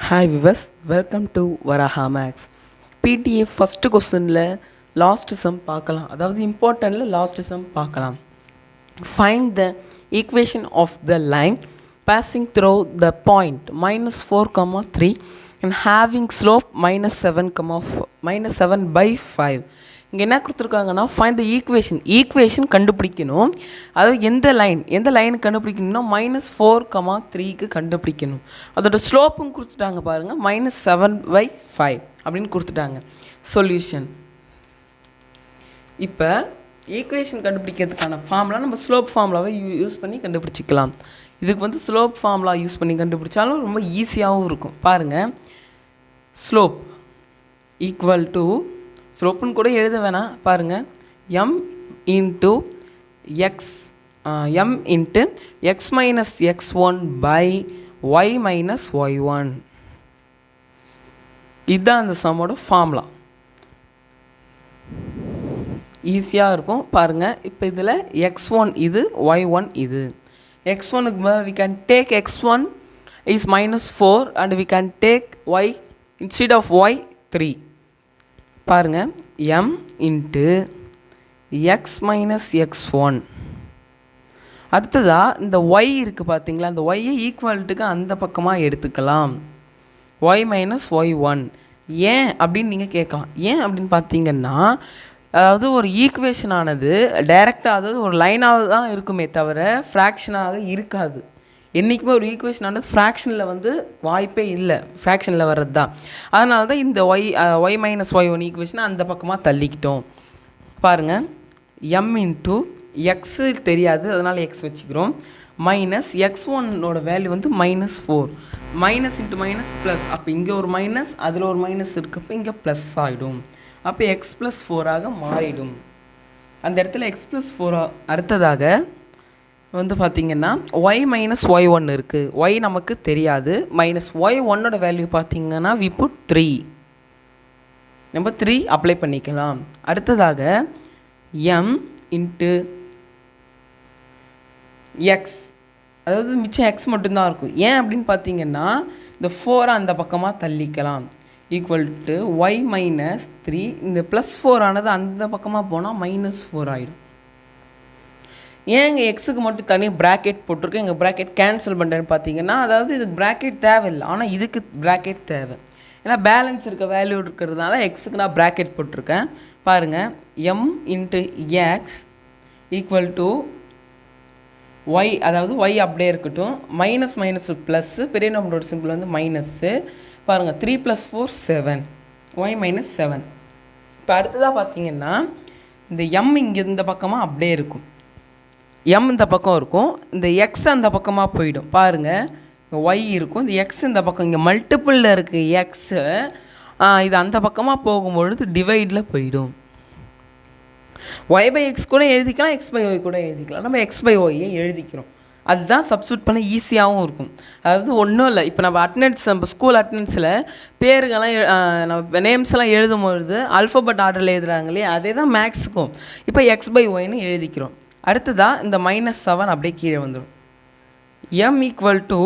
Hi viewers, welcome to Varaha Max. PTA first questionல last sum பார்க்கலாம். அதாவது importantல last sum பார்க்கலாம். Find the equation of the line passing through the point -4, 3 and having slope -7 by 5. இங்கே என்ன கொடுத்துருக்காங்கன்னா find the equation கண்டுபிடிக்கணும். அதாவது எந்த line கண்டுபிடிக்கணும்னா -4, 3க்கு கண்டுபிடிக்கணும். அதோட ஸ்லோப்பும் கொடுத்துட்டாங்க பாருங்கள், -7/5 அப்படின்னு கொடுத்துட்டாங்க. சொல்யூஷன். இப்போ ஈக்குவேஷன் கண்டுபிடிக்கிறதுக்கான ஃபார்முலா நம்ம ஸ்லோப் ஃபார்முலாவை யூஸ் பண்ணி கண்டுபிடிச்சிக்கலாம். இதுக்கு ஸ்லோப் ஃபார்முலா யூஸ் பண்ணி கண்டுபிடிச்சாலும் ரொம்ப ஈஸியாகவும் இருக்கும். பாருங்கள், ஸ்லோப் ஈக்குவல் டு ஸ்லோப்புன்னு கூட எழுத வேணாம். பாருங்கள், m into x minus x1 by y minus y1. இதுதான் அந்த சம்மோட ஃபார்முலா. ஈஸியாக இருக்கும். பாருங்கள், இப்போ இதில் x1 இது, y1 இது. x1க்கு மேலே we can take x1 is -4 and we can take y instead of y 3. பாருங்கள், m into x minus x1. அடுத்ததாக இந்த y இருக்குது பார்த்தீங்களா, அந்த y ஈக்குவல்ட்டுக்கு அந்த பக்கமாக எடுத்துக்கலாம். y minus y1. ஏன் அப்படின்னு நீங்கள் கேட்கலாம். ஏன் அப்படின்னு பார்த்தீங்கன்னா, அதாவது ஒரு ஈக்குவேஷன் ஆனது டைரெக்டாக, அதாவது ஒரு லைனாக தான் இருக்குமே தவிர ஃப்ராக்ஷனாக இருக்காது. என்றைக்குமே ஒரு ஈக்குவேஷன் ஆனது ஃப்ராக்ஷனில் வாய்ப்பே இல்லை, ஃப்ராக்ஷனில் வர்றது தான். அதனால தான் இந்த y மைனஸ் y1 ஈக்குவேஷனை அந்த பக்கமாக தள்ளிக்கிட்டோம். பாருங்கள், m இன்ட்டு எக்ஸ் தெரியாது, அதனால் எக்ஸ் வச்சுக்கிறோம். மைனஸ் x1ஓட value -4. Minus into minus plus. அப்போ இங்கே ஒரு மைனஸ், அதில் ஒரு மைனஸ் இருக்கப்போ இங்கே ப்ளஸ் ஆகிடும். அப்போ x+4ஆக மாறிடும். அந்த இடத்துல x+4 அடுத்ததாக பார்த்திங்கன்னா y மைனஸ் y1 இருக்குது. y நமக்கு தெரியாது. மைனஸ் y1ஓட வேல்யூ பார்த்திங்கன்னா we put 3. நம்ம 3 அப்ளை பண்ணிக்கலாம். அடுத்ததாக m இன்ட்டு எக்ஸ், அதாவது மிச்சம் எக்ஸ் மட்டும்தான் இருக்கும். ஏன் அப்படின்னு பார்த்தீங்கன்னா, இந்த 4 அந்த பக்கமாக தள்ளிக்கலாம். Equal to y minus 3. இந்த +4 ஆனது அந்த பக்கமாக போனால் -4 ஆகிடும். ஏன் இங்கே எக்ஸுக்கு மட்டும் தனியாக ப்ராக்கெட் போட்டிருக்கேன், எங்கள் ப்ராக்கெட் கேன்சல் பண்ணுறேன்னு பார்த்தீங்கன்னா, அதாவது இதுக்கு ப்ராக்கெட் தேவையில்லை, ஆனால் இதுக்கு ப்ராக்கெட் தேவை. ஏன்னா பேலன்ஸ் இருக்க வேல்யூ இருக்கிறதுனால எக்ஸுக்கு நான் ப்ராக்கெட் போட்டிருக்கேன். பாருங்கள், m into X equal to Y, அதாவது ஒய் அப்படியே இருக்கட்டும். மைனஸ் ப்ளஸ்ஸு, பெரிய நம்பரோட சிம்பிள் மைனஸ்ஸு. பாருங்கள், 3 + 4 7, y மைனஸ் 7. இப்போ அடுத்ததாக பார்த்தீங்கன்னா, இந்த m இங்கே இந்த பக்கமாக அப்படியே இருக்கும், m இந்த பக்கம் இருக்கும், இந்த x அந்த பக்கமாக போயிடும். பாருங்கள், y இருக்கும், இந்த x இந்த பக்கம், இங்கே மல்டிப்புளில் இருக்குது எக்ஸு, இது அந்த பக்கமாக போகும்பொழுது டிவைடில் போயிடும். y/x கூட எழுதிக்கலாம், x/y கூட எழுதிக்கலாம். நம்ம x/y எழுதிக்கிறோம். அதுதான் சப்ஸ்டியூட் பண்ண ஈஸியாகவும் இருக்கும். அதாவது ஒன்றும் இல்லை, இப்போ நம்ம அட்டண்டன்ஸ், நம்ம ஸ்கூல் அட்டண்டன்ஸில் பேருங்கெல்லாம் நம்ம நேம்ஸ் எல்லாம் எழுதும்பொழுது அல்ஃபபெட் ஆர்டரில் எழுதுகிறாங்களே, அதே தான் மேக்ஸுக்கும். இப்போ x/yன்னு எழுதிக்கிறோம். அடுத்ததாக இந்த -7 அப்படியே கீழே வந்துடும். m ஈக்குவல் டு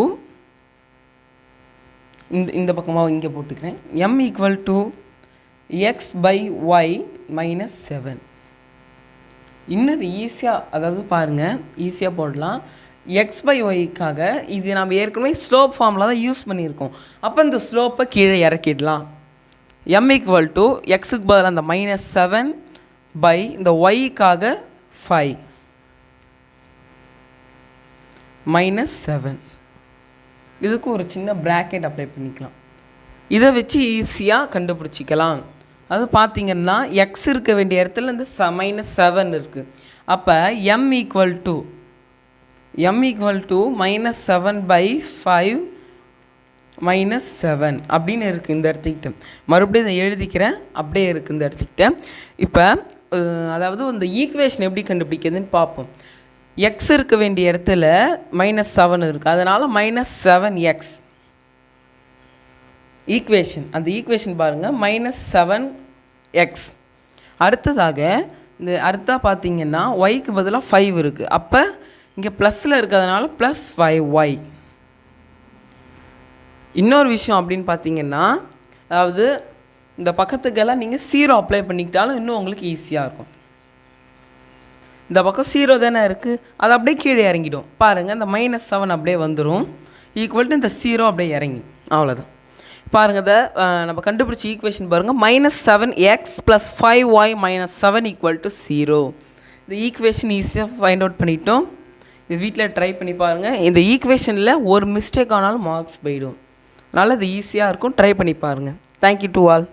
இந்த பக்கமாக இங்கே போட்டுக்கிறேன். m equal to x/y minus 7. இன்னும் ஈஸியாக, அதாவது பாருங்கள், ஈஸியாக போடலாம். x/yக்காக இது நம்ம ஏற்கனவே ஸ்லோப் ஃபார்முலா தான் யூஸ் பண்ணியிருக்கோம். அப்போ இந்த ஸ்லோப்பை கீழே இறக்கிடலாம். m ஈக்குவல் டு எக்ஸுக்கு பதில் அந்த -7 பை இந்த ஒய்க்காக 5 -7. இதுக்கு ஒரு சின்ன ப்ராக்கெட் அப்ளை பண்ணிக்கலாம். இதை வச்சு ஈஸியாக கண்டுபிடிச்சிக்கலாம். அது பார்த்திங்கன்னா, எக்ஸ் இருக்க வேண்டிய இடத்துல இந்த -7 இருக்குது. அப்போ m ஈக்குவல் டு -7/5 -7 அப்படின்னு இருக்குது இந்த இடத்துக்கிட்ட. மறுபடியும் இதை எழுதிக்கிறேன், அப்படியே இருக்குது இந்த இடத்துக்கிட்ட. இப்போ அதாவது இந்த ஈக்குவேஷன் எப்படி கண்டுபிடிக்கிறதுன்னு பார்ப்போம். எக்ஸ் இருக்க வேண்டிய இடத்துல -7 இருக்குது, அதனால் -7x ஈக்குவேஷன். அந்த ஈக்குவேஷன் பாருங்கள், -7x. அடுத்ததாக அடுத்தா பார்த்திங்கன்னா ஒய்க்கு பதிலாக 5 இருக்குது. அப்போ இங்கே ப்ளஸில் இருக்கிறதுனால +5y. இன்னொரு விஷயம் அப்படின்னு பார்த்தீங்கன்னா, அதாவது இந்த பக்கத்துக்கெல்லாம் நீங்கள் 0 அப்ளை பண்ணிக்கிட்டாலும் இன்னும் உங்களுக்கு ஈஸியாக இருக்கும். இந்த பக்கம் 0 தானே இருக்குது, அது அப்படியே கீழே இறங்கிடும். பாருங்கள், இந்த -7 அப்படியே வந்துடும். ஈக்குவல் டு இந்த 0 அப்படியே இறங்கி, அவ்வளோதான். பாருங்கள், இதை நம்ம கண்டுபிடிச்ச ஈக்குவேஷன் பாருங்கள். -7x + 5y - 7 = 0. இந்த ஈக்குவேஷன் ஈஸியாக ஃபைண்ட் அவுட் பண்ணிட்டோம். இது வீட்டில் ட்ரை பண்ணி பாருங்கள். இந்த ஈக்குவேஷனில் ஒரு மிஸ்டேக் ஆனாலும் மார்க்ஸ் போயிடும். அதனால் இது ஈஸியாக இருக்கும். ட்ரை பண்ணி பாருங்கள். Thank you to all.